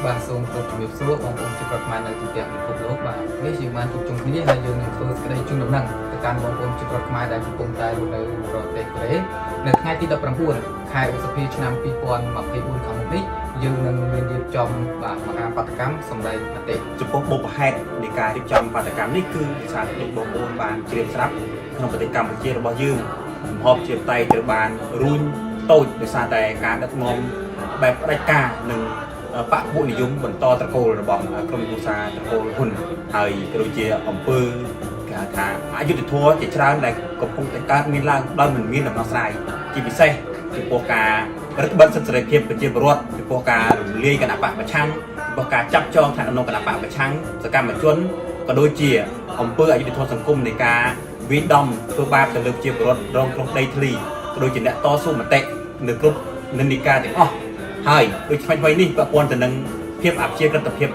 បាទសូមគោរពជំរាបសួរបងប្អូនជាប្រមាណនៅទូទាំងពិភពលោកបាទនេះជាបានជួបជុំគ្នាហើយយើងនឹងធ្វើសេចក្តីជូនដំណឹងទៅកាន់បងប្អូនជាប្រមាណដែលកំពុងតែរស់នៅប្រទេសកូរ៉េនៅថ្ងៃទី19ខែឧសភាឆ្នាំ2024ខាងមុខនេះយើងនឹងមានរៀបចំបាទមហាបាតកម្មសម្ដែងមតិចំពោះបុព្វហេតុនៃការរៀបចំបាតកម្មនេះគឺដោយសារលោកបងប្អូនបានជ្រាបស្រាប់ក្នុងប្រទេសកម្ពុជារបស់យើងមហោបជាតៃត្រូវបានរួញតូចដោយសារតែការដឹកនាំបែបផ្ដាច់ការនិងបកពួកនិយមបន្តត្រកូលរបស់ក្រុមគ្រួសារត្រកូលហ៊ុនហើយក៏ដូចជាអង្គើគេហៅថាអយុធធម៌ជាច្រើនដែលកំពុងតែកើតមានឡើងដោយមិនមានដំណោះស្រាយជាពិសេសចំពោះការរឹតបន្តឹងសិទ្ធិសេរីភាពប្រជាពលរដ្ឋចំពោះការរំលាយគណៈបកប្រឆាំងចំពោះការចាប់ចងថ្នាក់ដឹកនាំគណៈបកប្រឆាំងសកម្មជនក៏ដូចជាអង្គើអយុធធម៌សង្គមនៃការវាយដំធ្វើបាបទៅលើប្រជាពលរដ្ឋរងគ្រោះដីធ្លីក៏ដូចជាអ្នកតស៊ូមតិនៅគ្រប់និន្នាការទាំងអស់ហើយដូចថ្មីៗនេះពាក់ព័ន្ធទៅនឹងភាពអព្យាក្រឹតភាព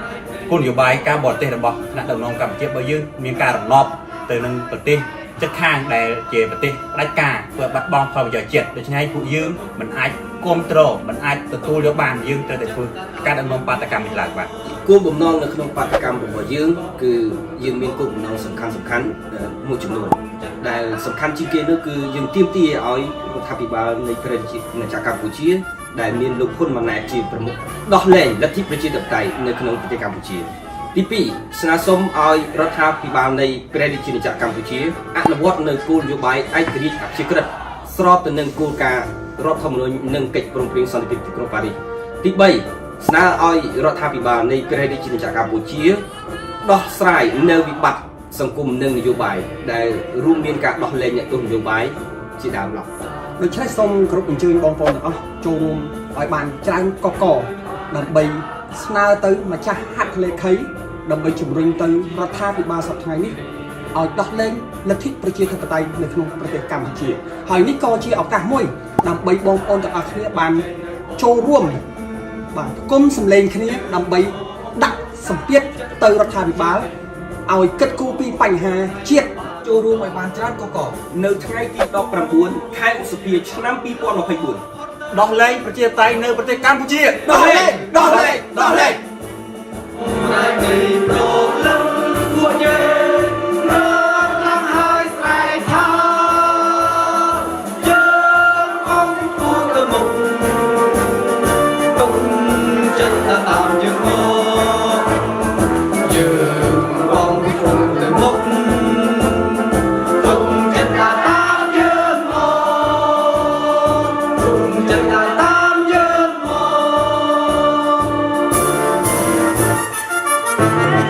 គោលនយោបាយការបរទេសរបស់ថ្នាក់ដឹកនាំកម្ពុជារបស់យើងមានការរំលោភទៅនឹងប្រទេសជិតខាងដែលជាប្រទេសផ្ដាច់ការធ្វើបាត់បង់ផលប្រយោជន៍ជាតិដូច្នេះពួកយើងមិនអាចគ្រប់គ្រងមិនអាចទទួលយកបានយើងត្រូវតែធ្វើការដឹកនាំបាតកម្មនេះឡើងបាទគោលបំណងនៅក្នុងបាតកម្មរបស់យើងគឺយើងមានគោលបំណងសំខាន់មួយចំនួនដែលសំខាន់ជាងគេនោះគឺយើងទាមទារឲ្យរដ្ឋាភិបាលនៃប្រជាជាតិកម្ពុជាដែលមានលោកហ៊ុនម៉ាណែតជាប្រមុខដោះលែងលទ្ធិប្រជាធិបតេយ្យនៅក្នុងប្រទេសកម្ពុជាទី2ស្នើសុំឲ្យរដ្ឋាភិបាលនៃព្រះរាជាណាចក្រកម្ពុជាអនុវត្តនៅគោលនយោបាយឯករាជ្យអព្យាក្រឹតស្របទៅនឹងគោលការណ៍រដ្ឋធម្មនុញ្ញនិងកិច្ចព្រមព្រៀងសន្តិភាពទីក្រុងប៉ារីសទី3ស្នើឲ្យរដ្ឋាភិបាលនៃព្រះរាជាណាចក្រកម្ពុជាដោះស្រាយនៅវិបត្តិសង្គមនិងនយោបាយដែលរួមមានការដោះលែងអ្នកទោសនយោបាយជាដើមឡើយដូច្នេះសូមគ្រប់អញ្ជើញបងប្អូនទាំងអស់ចូលរួមឲ្យបានច្រើនកកដើម្បីស្នើទៅម្ចាស់ហត្ថលេខីដើម្បីជំរុញទៅរដ្ឋាភិបាលសប្តាហ៍នេះឲ្យដោះលែងលទ្ធិប្រជាធិបតេយ្យនៅក្នុងប្រទេសកម្ពុជាហើយនេះក៏ជាឱកាសមួយដើម្បីបងប្អូនទាំងអស់គ្នាបានចូលរួមបាទគុំសម្លេងគ្នាដើម្បីដាក់សម្ពាធទៅរដ្ឋាភិបាលឲ្យគិតគូរពីបញ្ហាជាតិចូលរួមឲ្យបានច្រើនកកនៅថ្ងៃទី19ខែឧសភាឆ្នាំ2024ដោះលែងប្រជាធិបតេយ្យនៅប្រទេសកម្ពុជាដោះលែងដោះលែងដោះលែង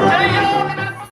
Hey!